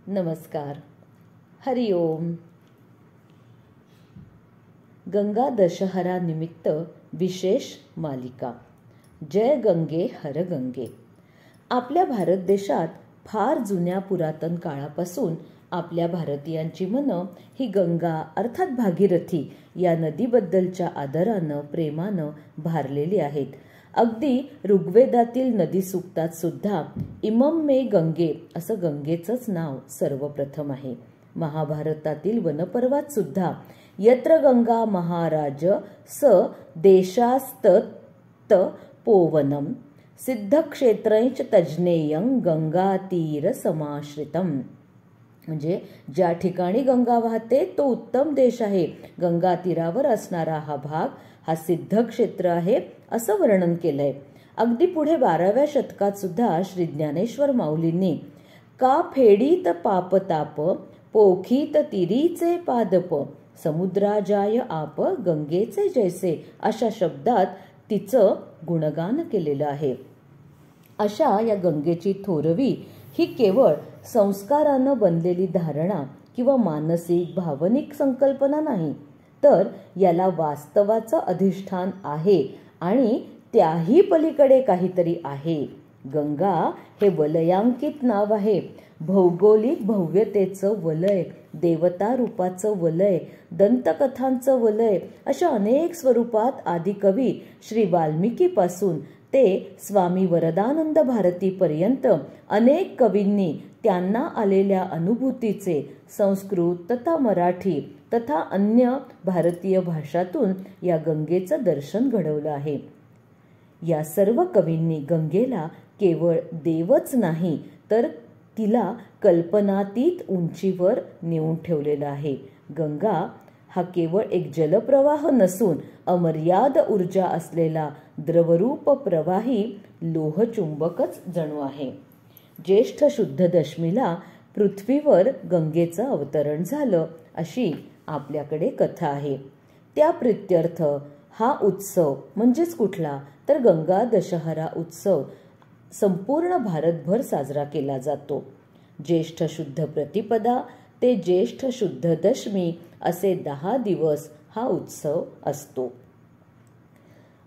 नमस्कार. हरि ओम. गंगा दशहरा निमित्त विशेष मालिका. जय गंगे हर गंगे. आपल्या भारत देशात फार जुन्या पुरातन काळापासून आपल्या भारतीयांची मनं ही गंगा अर्थात भागीरथी या नदीबद्दलच्या आदरानं प्रेमानं भारलेली आहेत. अगदी ऋग्वेदातील नदी सूक्तात सुद्धा इमम मे गंगे असं गंगेचंच नाव सर्वप्रथम आहे. महाभारतातील वनपर्वात सुद्धा यत्र गंगा महाराज स देशास्तत पोवनम सिद्धक्षेत्रैच तज्ज्ञेयं गंगातीर समाश्रितम. म्हणजे ज्या ठिकाणी गंगा वाहते तो उत्तम देश आहे. गंगा तीरावर असणारा हा भाग हा सिद्धक्षेत्र आहे असं वर्णन केलंय. अगदी पुढे 12व्या शतकात सुद्धा श्री ज्ञानेश्वर माऊलींनी का फेडीत पापताप पोखीत तिरीचे पादप समुद्राजाय आप गंगेचे जैसे अशा शब्दात तिचं गुणगान केलेलं आहे. अशा या गंगेची थोरवी ही केवळ संस्कारानं बनलेली धारणा किंवा मानसिक भावनिक संकल्पना नाही, तर याला वास्तवाचं अधिष्ठान आहे आणि त्याही पलीकडे काहीतरी आहे. गंगा हे वलयांकित नाव आहे. भौगोलिक भव्यतेचं वलय, देवता रूपाचं वलय, दंतकथांचं वलय अशा अनेक स्वरूपात आदिकवी श्री वाल्मिकीपासून ते स्वामी वरदानंद भारतीपर्यंत अनेक कवींनी त्यांना आलेल्या अनुभूतीचे संस्कृत तथा मराठी तथा अन्य भारतीय भाषातून या गंगेचं दर्शन घडवलं आहे. या सर्व कवींनी गंगेला केवळ देवच नाही तर तिला कल्पनातीत उंचीवर नेऊन ठेवलेलं आहे. गंगा हा केवळ एक जलप्रवाह नसून अमर्याद ऊर्जा असलेला द्रवरूप प्रवाही लोहचुंबकच जणू आहे. ज्येष्ठ शुद्ध दशमीला पृथ्वीवर गंगेचं अवतरण झालं अशी आपल्याकडे कथा आहे. त्या प्रित्यर्थ हा उत्सव म्हणजेच कुठला तर गंगा दशहरा उत्सव संपूर्ण भारतभर साजरा केला जातो. ज्येष्ठ शुद्ध प्रतिपदा ते ज्येष्ठ शुद्ध दशमी असे 10 दिवस हा उत्सव असतो.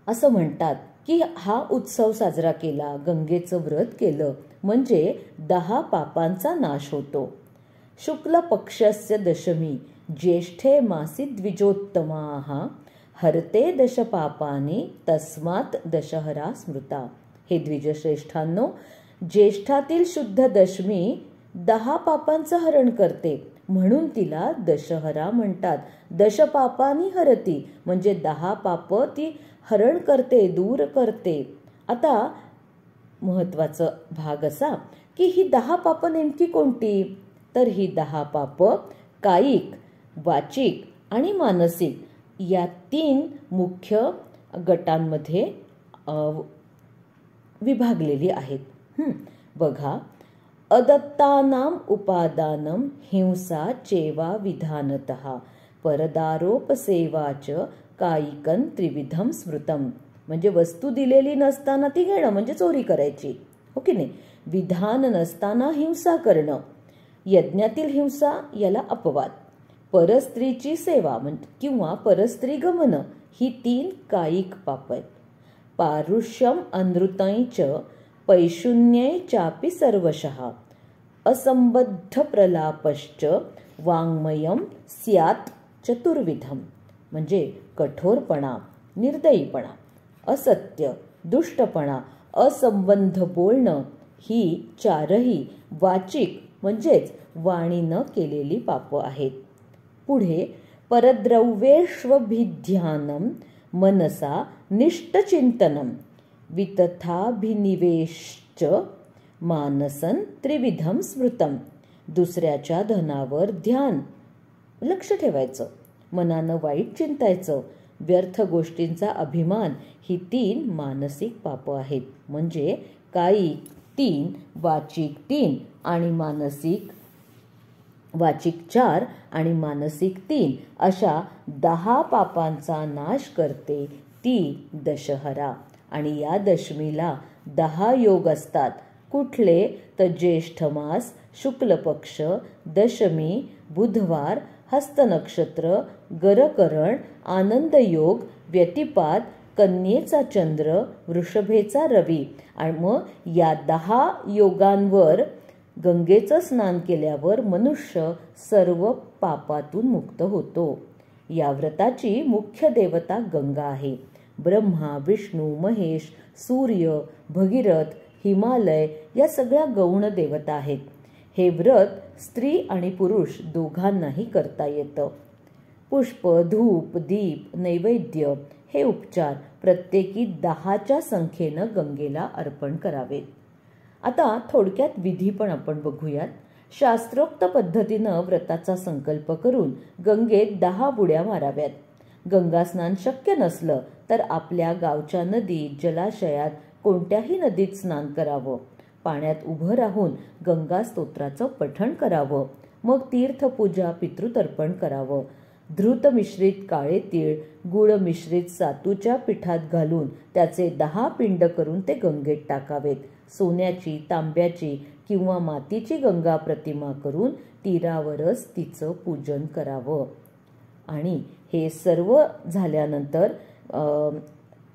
असं म्हणतात की हा उत्सव साजरा केला, गंगेचं व्रत केलं म्हणजे 10 पापांचा नाश होतो. शुक्ल पक्षस्य दशमी ज्येष्ठे मासी द्विजोत्तमाः हरते दश पापानि तस्मात् दशहरा स्मृता. हे द्विजश्रेष्ठांनो, ज्येष्ठातील शुद्ध दशमी 10 पापांचं हरण करते म्हणून तिला दशहरा म्हणतात. दशपापानी हरती म्हणजे 10 पाप ती हरण करते, दूर करते. आता महत्वाचा भाग असा की ही 10 पाप नेमकी कोणती, तर ही 10 पाप कायिक, वाचिक आणि मानसिक या 3 मुख्य गटांमध्ये विभागलेली आहेत. बघा, अदत्तानाम उपादानम हिंसा चेवा विधानतः परदारोपसेवाच कायिकन त्रिविधम स्मृतम. म्हणजे वस्तू दिलेली नसताना ती घेणं म्हणजे चोरी करायची, हो की नाही. विधान नसताना हिंसा करणं, यज्ञातील हिंसा याला अपवाद. परस्त्रीची सेवा किंवा परस्त्री गमन ही 3 कायिक पाप आहेत. पारुष्यम अनृतैच पैशून्ये चापि सर्वशः असंबद्ध प्रलापश्च वाङ्मयम स्यात् चतुर्विधम. म्हणजे कठोरपणा, निर्दयीपणा, असत्य, दुष्टपणा, असंबंध बोलणं ही 4ही वाचिक म्हणजेच वाणी न केलेली पाप आहेत. पुढे परद्रव्येष्वभिध्यानम मनसा निष्ठचिंतनम वितथाभिनिवेश्च मानसन त्रिविधम स्मृतम. दुसऱ्याच्या धनावर ध्यान, लक्ष ठेवायचं, मनानं वाईट चिंतायचं, व्यर्थ गोष्टींचा अभिमान ही 3 मानसिक पाप आहेत. म्हणजे कायिक 3, वाचिक 3 आणि वाचिक 4 आणि मानसिक 3 अशा 10 पापांचा नाश करते ती दशहरा. आणि या दशमीला 10 योग असतात. कुठले तर ज्येष्ठ मास, शुक्ल पक्ष, दशमी, बुधवार, हस्त नक्षत्र, गरकरण, आनंद योग, व्यतिपात, कन्येचा चंद्र, वृषभेचा रवी. आणि मग या 10 योगांवर गंगेचं स्नान केल्यावर मनुष्य सर्व पापातून मुक्त होतो. या व्रताची मुख्य देवता गंगा आहे. ब्रह्मा, विष्णू, महेश, सूर्य, भगीरथ, हिमालय या सगळ्या गौण देवता आहेत. हे व्रत स्त्री आणि पुरुष दोघांनाही करता येतं. पुष्प, धूप, दीप, नैवेद्य हे उपचार प्रत्येकी 10च्या संख्येनं गंगेला अर्पण करावेत. आता थोडक्यात विधी पण आपण बघूयात. शास्त्रोक्त पद्धतीनं व्रताचा संकल्प करून गंगेत 10 बुड्या माराव्यात. गंगास्नान शक्य नसलं तर आपल्या गावच्या नदीत, जलाशयात, कोणत्याही नदीत स्नान करावं. पाण्यात उभं राहून गंगा स्तोत्राचं पठण करावं. मग तीर्थपूजा, पितृतर्पण करावं. धृत मिश्रित काळे तीळ, गुळ मिश्रित सातूच्या पिठात घालून त्याचे 10 पिंड करून ते गंगेत टाकावेत. सोन्याची, तांब्याची किंवा मातीची गंगा प्रतिमा करून तीरावरच तिचं पूजन करावं. आणि हे सर्व झाल्यानंतर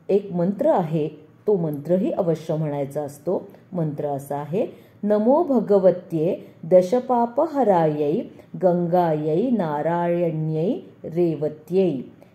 एक मंत्र आहे, तो मंत्रही अवश्य म्हणायचा असतो. मंत्र असा आहे: नमो भगवत्ये दशपापहरायै गंगायै नारायण्यै रेवत्यै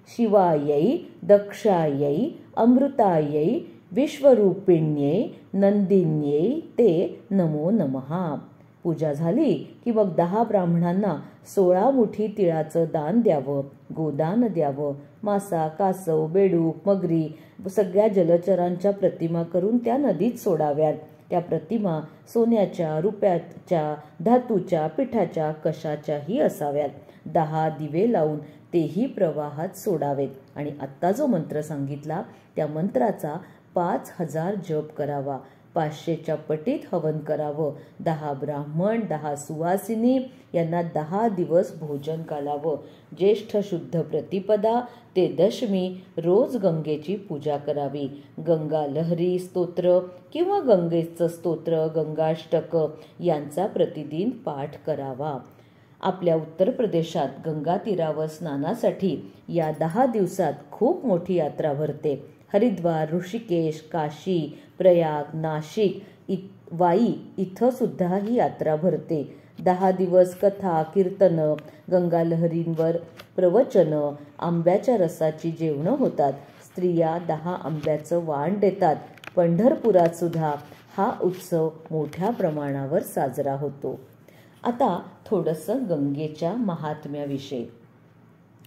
शिवायै दक्षायै अमृतायै विश्वरूपिण्यै नंदिन्यै ते नमो नमः. पूजा झाली की मग 10 ब्राह्मणांना 16 मुठी तिळाचं दान द्यावं, गोदान द्यावं. मासा, कासव, बेडूक, मगरी सगळ्या जलचरांच्या प्रतिमा करून त्या नदीत सोडाव्यात. त्या प्रतिमा सोन्याच्या, रुप्याच्या, धातूच्या, पिठाच्या, कशाच्याही असाव्यात. 10 दिवे लावून तेही प्रवाहात सोडावेत. आणि आत्ता जो मंत्र सांगितला त्या मंत्राचा 5000 जप करावा. 500च्या पटीत हवन करावं. 10 ब्राह्मण, 10 सुवासिनी यांना 10 दिवस भोजन घालावं. ज्येष्ठ शुद्ध प्रतिपदा ते दशमी रोज गंगेची पूजा करावी. गंगा लहरी स्तोत्र किंवा गंगेचं स्तोत्र, गंगाष्टक यांचा प्रतिदिन पाठ करावा. आपल्या उत्तर प्रदेशात गंगा तीरावर स्नानासाठी या 10 दिवसात खूप मोठी यात्रा भरते. हरिद्वार, ऋषिकेश, काशी, प्रयाग, नाशिक, वाई इथं सुद्धा ही यात्रा भरते. 10 दिवस कथा, कीर्तनं, गंगा लहरींवर प्रवचनं, आंब्याच्या रसाची जेवणं होतात. स्त्रिया 10 आंब्याचं वाण देतात. पंढरपुरात सुद्धा हा उत्सव मोठ्या प्रमाणावर साजरा होतो. आता थोडंसं गंगेच्या महात्म्याविषयी.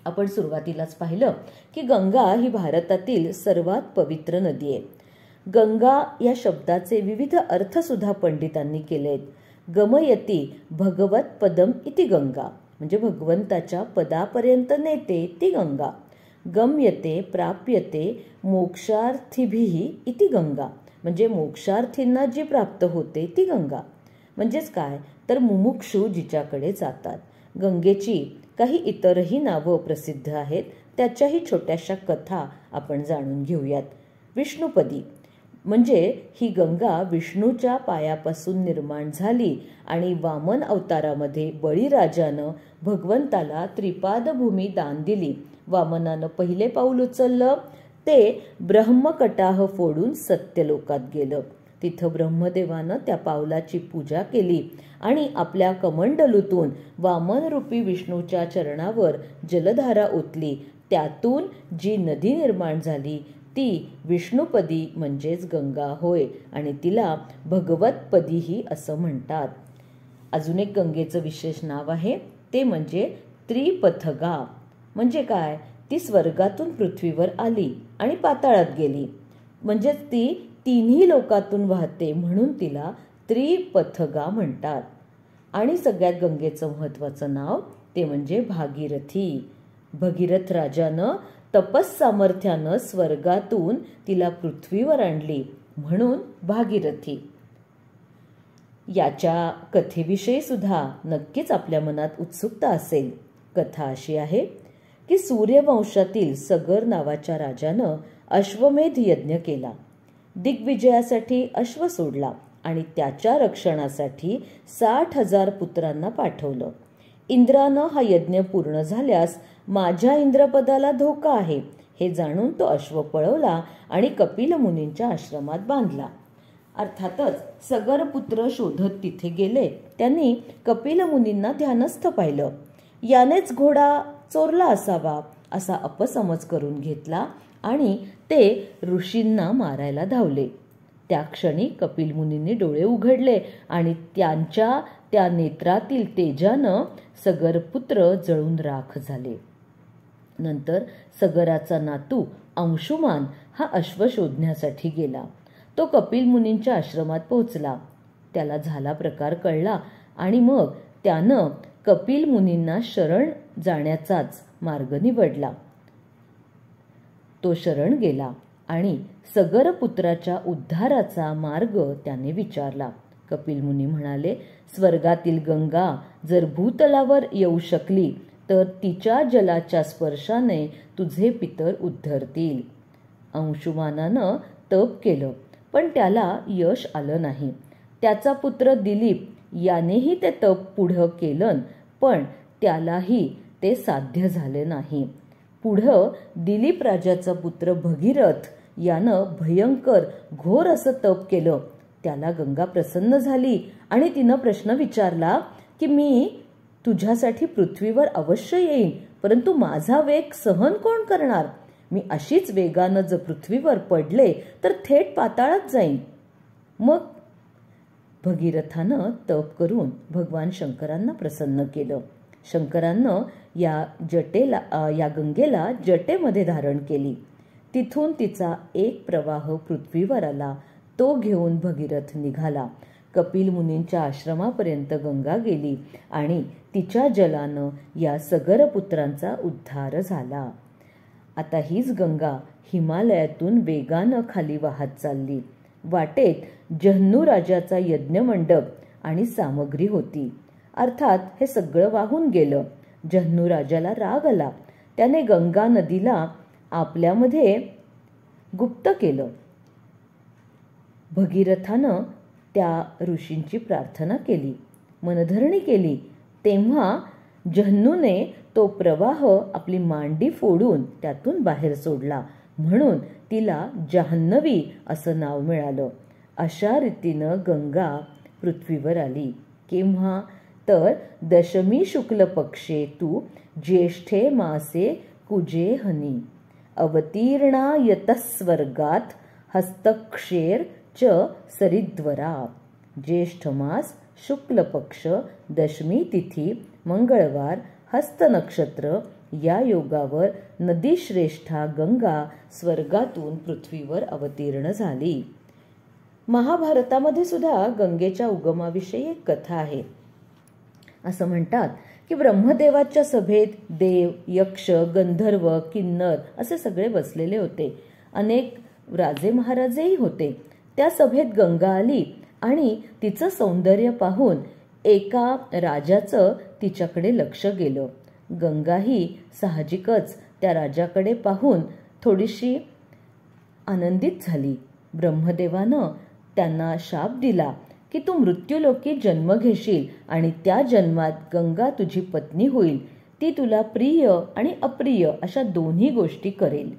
आपण सुरुवातीलाच पाहिलं की गंगा ही भारतातील सर्वात पवित्र नदी आहे. गंगा या शब्दाचे विविध अर्थ सुद्धा पंडितांनी केलेत. गमयती भगवत पदम इति गंगा म्हणजे भगवंताच्या पदापर्यंत नेते ती गंगा. गम्यते प्राप्यते मोक्षार्थीभिः इति गंगा म्हणजे मोक्षार्थींना जी प्राप्त होते ती गंगा. म्हणजेच काय तर मुमुक्षु जिच्याकडे जातात. गंगेची काही इतरही नावं प्रसिद्ध आहेत. त्याच्याही छोट्याशा कथा आपण जाणून घेऊयात. विष्णुपदी म्हणजे ही गंगा विष्णूच्या पायापासून निर्माण झाली आणि वामन अवतारामध्ये बळीराजानं भगवंताला त्रिपादभूमी दान दिली. वामनानं पहिले पाऊल उचललं ते ब्रह्मकटाह फोडून सत्यलोकात गेलं. तिथं ब्रह्मदेवानं त्या पावलाची पूजा केली आणि आपल्या कमंडलूतून वामनरूपी विष्णूच्या चरणावर जलधारा ओतली. त्यातून जी नदी निर्माण झाली ती विष्णुपदी म्हणजेच गंगा होय आणि तिला भगवतपदीही असं म्हणतात. अजून एक गंगेचं विशेष नाव आहे ते म्हणजे त्रिपथगा. म्हणजे काय ती स्वर्गातून पृथ्वीवर आली आणि पाताळात गेली म्हणजेच ती तिन्ही लोकातून वाहते म्हणून तिला त्रिपथगा म्हणतात. आणि सगळ्यात गंगेचं महत्त्वाचं नाव ते म्हणजे भागीरथी. भगीरथ राजानं तपस सामर्थ्यानं स्वर्गातून तिला पृथ्वीवर आणली म्हणून भागीरथी. याच्या कथेविषयी सुद्धा नक्कीच आपल्या मनात उत्सुकता असेल. कथा अशी आहे की सूर्यवंशातील सगर नावाच्या राजानं अश्वमेध यज्ञ केला. दिग्विजयासाठी अश्व सोडला आणि त्याच्या रक्षणासाठी 60,000 पुत्रांना पाठवलं. इंद्रानं हा यज्ञ पूर्ण झाल्यास माझ्या इंद्रपदाला धोका आहे हे जाणून तो अश्व पळवला आणि कपिल मुनींच्या आश्रमात बांधला. अर्थातच सगर पुत्र शोधत तिथे गेले. त्यांनी कपिल मुनींना ध्यानस्थ पाहिलं. यानेच घोडा चोरला असावा असा अपसमज करून घेतला आणि ते ऋषींना मारायला धावले. त्या क्षणी कपिल मुनींनी डोळे उघडले आणि त्यांच्या त्या नेत्रातील तेजानं सगरपुत्र जळून राख झाले. नंतर सगराचा नातू अंशुमान हा अश्व शोधण्यासाठी गेला. तो कपिल मुनींच्या आश्रमात पोहोचला. त्याला झाला प्रकार कळला आणि मग त्यानं कपिल मुनींना शरण जाण्याचाच मार्ग निवडला. तो शरण गेला आणि सगरपुत्राच्या उद्धाराचा मार्ग त्याने विचारला. कपिल मुनी म्हणाले, स्वर्गातील गंगा जर भूतलावर येऊ शकली तर तिच्या जलाच्या स्पर्शाने तुझे पितर उद्धरतील. अंशुमानानं तप केलं पण त्याला यश आलं नाही. त्याचा पुत्र दिलीप यानेही ते तप पुढं केलं पण त्यालाही ते साध्य झाले नाही. पुढं दिलीप राजाचा पुत्र भगीरथ यानं भयंकर घोर असं तप केलं. त्याला गंगा प्रसन्न झाली आणि तिनं प्रश्न विचारला की मी तुझ्यासाठी पृथ्वीवर अवश्य येईन, परंतु माझा वेग सहन कोण करणार? मी अशीच वेगानं जर पृथ्वीवर पडले तर थेट पाताळात जाईन. मग भगीरथानं तप करून भगवान शंकरांना प्रसन्न केलं. शंकरांनं या गंगेला जटेमध्ये धारण केली. तिथून तिचा एक प्रवाह पृथ्वीवर आला. तो घेऊन भगीरथ निघाला. कपिल मुनींच्या आश्रमापर्यंत गंगा गेली आणि तिच्या जलानं या सगरपुत्रांचा उद्धार झाला. आता हीच गंगा हिमालयातून वेगानं खाली वाहत चालली. वाटेत जन्नू राजाचा यज्ञमंडप आणि सामग्री होती. अर्थात हे सगळं वाहून गेलं. जन्नू राजाला राग आला. त्याने गंगा नदीला आपल्यामध्ये गुप्त केलं. भगीरथानं त्या ऋषींची प्रार्थना केली, मनधरणी केली. तेव्हा जन्नूने तो प्रवाह आपली मांडी फोडून त्यातून बाहेर सोडला. म्हणून तिला जान्हवी असं नाव मिळालं. अशा रीतीनं गंगा पृथ्वीवर आली. केव्हा तर दशमी शुक्ल पक्षे तू ज्येष्ठे मासे कुजे हनी अवतीर्णा यतस्वर्गात हस्तक्षेर च सरिद्वरा. ज्येष्ठ मास, शुक्ल पक्ष, दशमी तिथी, मंगळवार, हस्त नक्षत्र या योगावर नदीश्रेष्ठा गंगा स्वर्गातून पृथ्वीवर अवतीर्ण झाली. महाभारतामध्ये सुद्धा गंगेच्या उगमाविषयी एक कथा आहे. असं म्हणतात की ब्रह्मदेवाच्या सभेत देव, यक्ष, गंधर्व, किन्नर असे सगळे बसलेले होते. अनेक राजे महाराजेही होते. त्या सभेत गंगा आली आणि तिचं सौंदर्य पाहून एका राजाचं तिच्याकडे लक्ष गेलं. गंगाही साहजिकच त्या राजाकडे पाहून थोडीशी आनंदित झाली. ब्रह्मदेवानं त्यांना शाप दिला की तू मृत्यूलोकी जन्म घेशील आणि त्या जन्मात गंगा तुझी पत्नी होईल. ती तुला प्रिय आणि अप्रिय अशा दोन्ही गोष्टी करेल.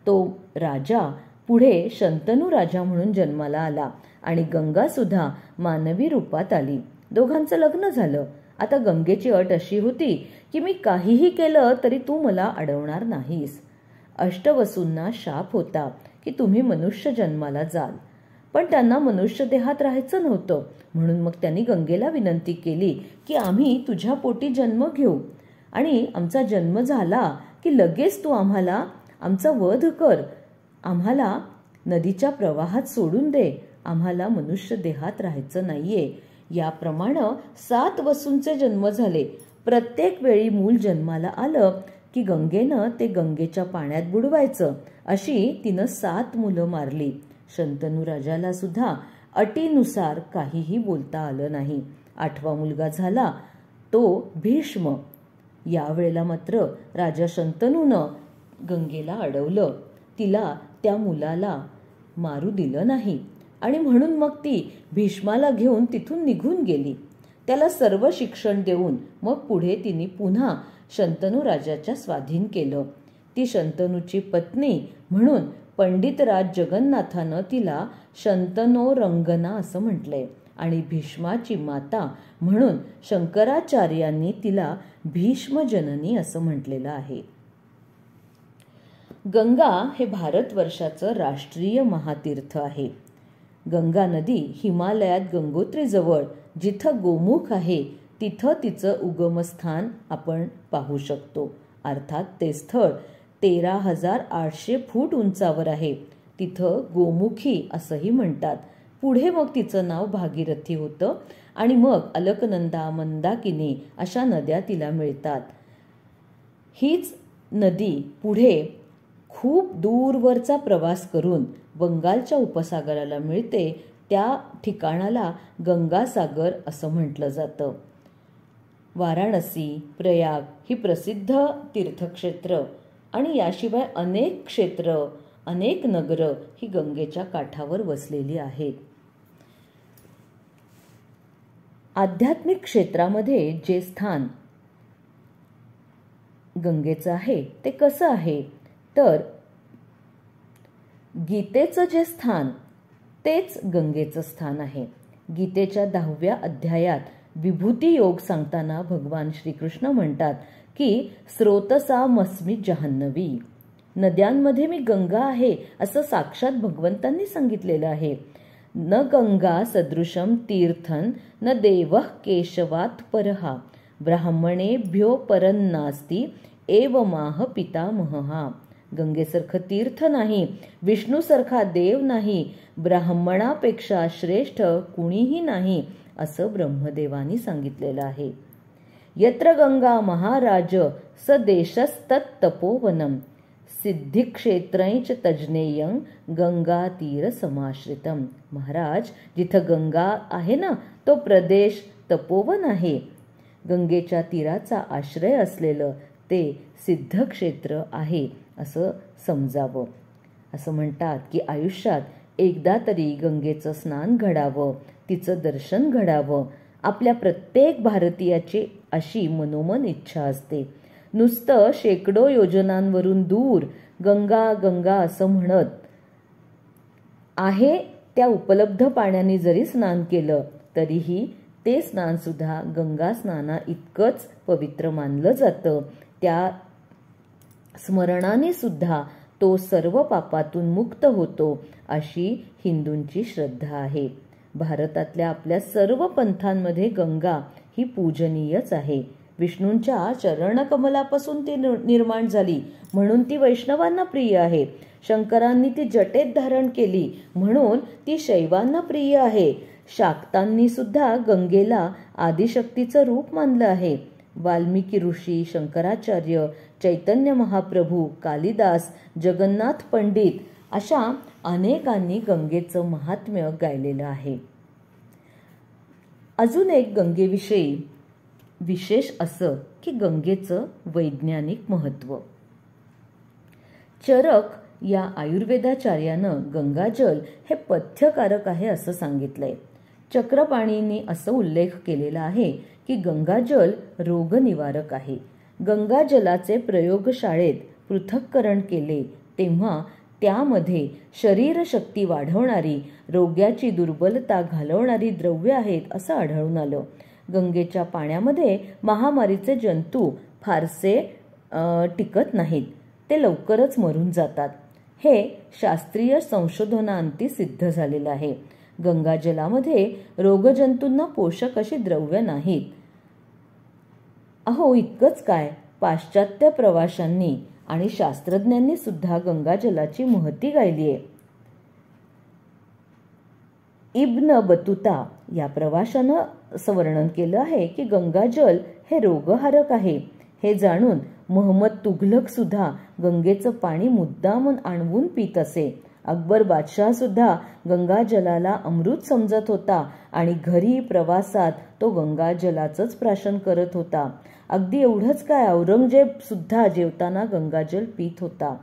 तो राजा पुढे शंतनू राजा म्हणून जन्माला आला आणि गंगा सुद्धा मानवी रूपात आली. दोघांचं लग्न झालं. आता गंगेची अट अशी होती की मी काहीही केलं तरी तू मला अडवणार नाहीस. अष्टवसूंना शाप होता की तुम्ही मनुष्य जन्माला जाल, पण त्यांना मनुष्य देहात राहायचं नव्हतं. म्हणून मग त्यांनी गंगेला विनंती केली की आम्ही तुझ्या पोटी जन्म घेऊ आणि आमचा जन्म झाला की लगेच तू आम्हाला आमचा वध कर, आम्हाला नदीच्या प्रवाहात सोडून दे, आम्हाला मनुष्य देहात राहायचं नाहीये. याप्रमाणे 7 वसूंचे जन्म झाले. प्रत्येक वेळी मूल जन्माला आलं की गंगेनं ते गंगेच्या पाण्यात बुडवायचं. अशी तिनं 7 मुलं मारली. शंतनू राजाला सुद्धा अटीनुसार काहीही बोलता आलं नाही. 8वा मुलगा झाला तो भीष्म. यावेळेला मात्र राजा शंतनूनं गंगेला अडवलं. तिला त्या मुलाला मारू दिलं नाही. आणि म्हणून मग ती भीष्माला घेऊन तिथून निघून गेली. त्याला सर्व शिक्षण देऊन मग पुढे तिने पुन्हा शंतनू राजाच्या स्वाधीन केलं. ती शंतनूची पत्नी म्हणून पंडितराज जगन्नाथानं तिला शंतनो रंगना असं म्हटलंय आणि भीष्माची माता म्हणून शंकराचार्यांनी तिला भीष्मजननी असं म्हटलेलं आहे. गंगा हे भारतवर्षाचं राष्ट्रीय महातीर्थ आहे. गंगा नदी हिमालयात गंगोत्रीजवळ जिथं गोमुख आहे तिथं तिचं उगमस्थान आपण पाहू शकतो. अर्थात ते स्थळ 13,800 फूट उंचावर आहे. तिथं गोमुखी असंही म्हणतात. पुढे मग तिचं नाव भागीरथी होतं आणि मग अलकनंदा, मंदाकिनी अशा नद्या तिला मिळतात. हीच नदी पुढे खूप दूरवरचा प्रवास करून बंगालच्या उपसागराला मिळते. त्या ठिकाणाला गंगासागर असं म्हटलं जातं. वाराणसी, प्रयाग ही प्रसिद्ध तीर्थक्षेत्र आणि याशिवाय अनेक क्षेत्र, अनेक नगरं ही गंगेच्या काठावर वसलेली आहेत. आध्यात्मिक क्षेत्रामध्ये जे स्थान गंगेचं आहे ते कसं आहे तर गीतेचं जे स्थान तेच गंगेचं स्थान आहे. गीतेच्या 10व्या अध्यायात विभूती योग सांगताना भगवान श्रीकृष्ण म्हणतात की स्रोतसामस्मी जहन्नवी. नद्यांमध्ये मी गंगा आहे असं साक्षात भगवंतांनी सांगितलेलं आहे. न गंगा सदृशम तीर्थन न देवः केशवात परहा ब्राह्मणेभ्यो परन्नास्ती एवमाह पितामहः. गंगेसारखं तीर्थ नाही, विष्णूसारखा देव नाही, ब्राह्मणापेक्षा श्रेष्ठ कुणीही नाही असं ब्रह्मदेवानी सांगितलेलं आहे. यत्र गंगा महाराज स देशस्तत्तपोवनम सिद्धिक्षेत्रैच तज्ज्ञेयं गंगा तीर समाश्रितम. महाराज, जिथं गंगा आहे ना तो प्रदेश तपोवन आहे. गंगेच्या तीराचा आश्रय असलेलं ते सिद्धक्षेत्र आहे असं समजावं. असं म्हणतात की आयुष्यात एकदा तरी गंगेचं स्नान घडावं, तिचं दर्शन घडावं. आपल्या प्रत्येक भारतीयाची अशी मनोमन इच्छा असते. नुसतं शेकडो योजनांवरून दूर गंगा गंगा असं म्हणत आहे त्या उपलब्ध पाण्याने जरी स्नान केलं तरीही ते स्नान सुद्धा गंगा स्नाना इतकंच पवित्र मानलं जातं. त्या स्मरणाने सुद्धा तो सर्व पापातून मुक्त होतो अशी हिंदूंची श्रद्धा आहे. भारतातल्या आपल्या सर्व पंथांमध्ये गंगा ही पूजनीयच आहे. विष्णूंच्या चरणकमलापासून ती निर्माण झाली म्हणून ती वैष्णवांना प्रिय आहे. शंकरांनी ती जटेत धारण केली म्हणून ती शैवांना प्रिय आहे. शाक्तांनी सुद्धा गंगेला आदिशक्तीचं रूप मानलं आहे. वाल्मिकी ऋषी, शंकराचार्य, चैतन्य महाप्रभू, कालिदास, जगन्नाथ पंडित अशा अनेकांनी गंगेचं महात्म्य गायलेलं आहे. अजून एक गंगेविषयी विशेष असं की गंगेचं वैज्ञानिक महत्त्व. चरक या आयुर्वेदाचार्यानं गंगाजल हे पथ्यकारक आहे असं सांगितलंय. चक्रपाणींनी असं उल्लेख केलेला आहे की गंगाजल रोगनिवारक आहे. गंगाजलाचे प्रयोगशाळेत पृथक्करण केले तेव्हा त्यामध्ये शरीरशक्ती वाढवणारी, रोग्याची दुर्बलता घालवणारी द्रव्ये आहेत असं आढळून आलं. गंगेच्या पाण्यामध्ये महामारीचे जंतू फारसे टिकत नाहीत, ते लवकरच मरून जातात. हे शास्त्रीय संशोधनांती सिद्ध झालेलं आहे. गंगाजलामध्ये रोगजंतूंना पोषक अशी द्रव्य नाहीत. अहो इतकंच काय, पाश्चात्य प्रवाशांनी आणि शास्त्रज्ञांनी सुद्धा गंगाजलाची महती गायली आहे. इब्न बतुता या प्रवाशानं असं वर्णन केलं आहे की गंगाजल हे रोगहारक आहे. हे जाणून मोहम्मद तुघलक सुद्धा गंगेचं पाणी मुद्दामून आणवून पित असे. अकबर बादशाह सुद्धा गंगाजलाला अमृत समजत होता आणि घरी प्रवासात तो गंगाजलाचंच प्राशन करत होता. अगदी एवढंच काय, औरंगजेब सुद्धा जेवताना गंगाजल पित होता.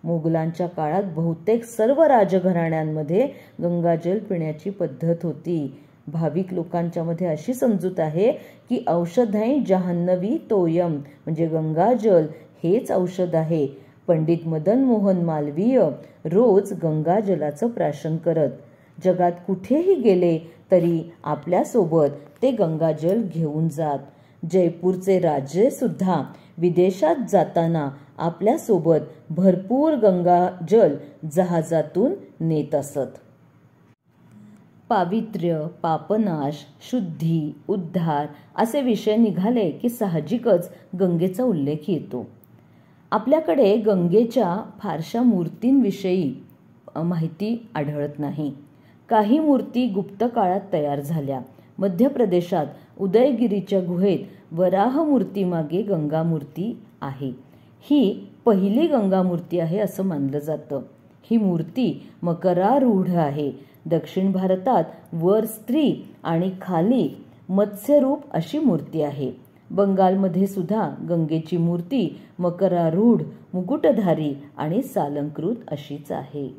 मोगलांच्या काळात बहुतेक सर्व राजघराण्यांमध्ये गंगाजल पिण्याची पद्धत होती. भाविक लोकांच्या मध्ये अशी समजूत आहे की औषधै जहान्नवी तोयम म्हणजे गंगाजल हेच औषध आहे. पंडित मदन मोहन मालवीय रोज गंगाजलाचं प्राशन करत. जगात कुठेही गेले तरी आपल्यासोबत ते गंगाजल घेऊन जात. जयपूरचे राजे सुद्धा विदेशात जाताना आपल्यासोबत भरपूर गंगाजल जहाजातून नेत असत. पावित्र्य, पापनाश, शुद्धी, उद्धार असे विषय निघाले की साहजिकच गंगेचा उल्लेख येतो. आपल्याकडे गंगेच्या फारशा मूर्तींविषयी माहिती आढळत नाही. काही मूर्ती गुप्त काळात तयार झाल्या. मध्य प्रदेशात उदयगिरीच्या गुहेत वराह मूर्तीमागे गंगा मूर्ती आहे. ही पहिली गंगा मूर्ती आहे असं मानलं जातं. ही मूर्ती मकरारूढ आहे. दक्षिण भारतात वर स्त्री आणि खाली मत्स्यरूप अशी मूर्ती आहे. बंगालमध्ये सुद्धा गंगेची मूर्ती मकरारूढ, मुकुटधारी आणि सालंकृत अशीच आहे.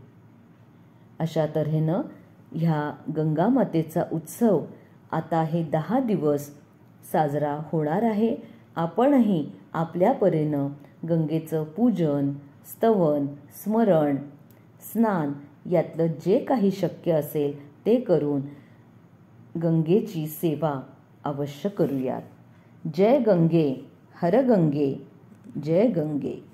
अशा तऱ्हेनं ह्या गंगा मातेचा उत्सव आता हे 10 दिवस साजरा होणार आहे. आपणही आपल्या परीनं गंगेचं पूजन, स्तवन, स्मरण, स्नान यातलं जे काही शक्य असेल ते करून गंगेची सेवा अवश्य करूयात. जय गंगे, हर गंगे, जय गंगे.